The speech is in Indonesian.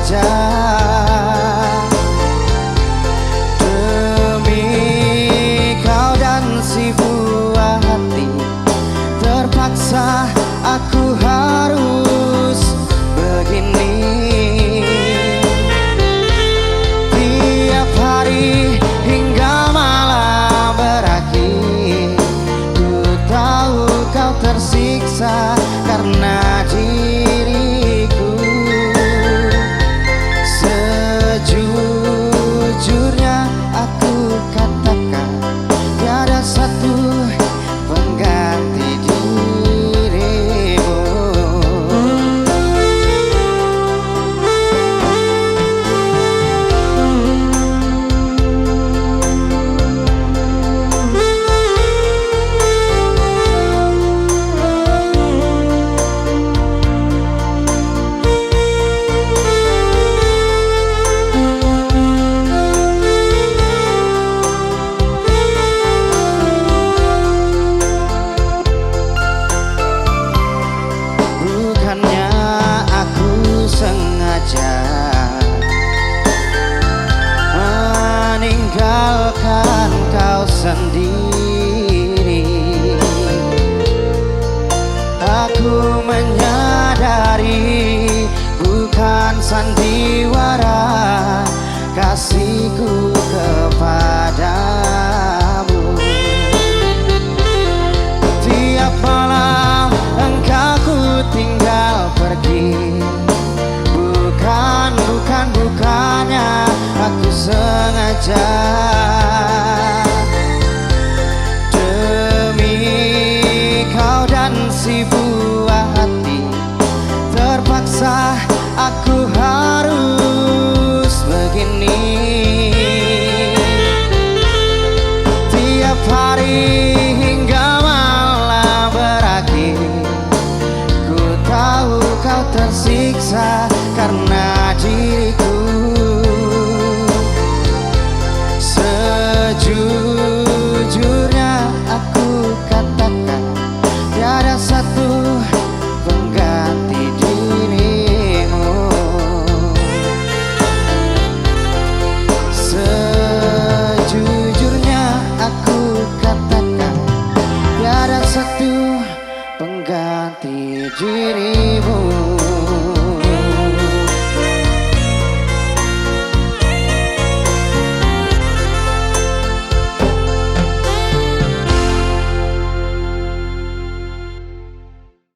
sengaja. Demi kau dan si buah hati, terpaksa aku harus begini. Tiap hari hingga malam berakhir, ku tahu kau tersiksa karena diriku. Sejujurnya aku katakan, tiada satu pengganti dirimu. Bukannya aku sengaja meninggalkan kau sendiri. Aku menyadari bukan sandiwara kasihku kepadamu. Tiap malam engkau ku tinggal pergi, bukannya aku sengaja. Demi kau dan si buah hati, terpaksa aku harus begini. Tiap hari hingga malam berakhir, ku tahu kau tersiksa karena diriku.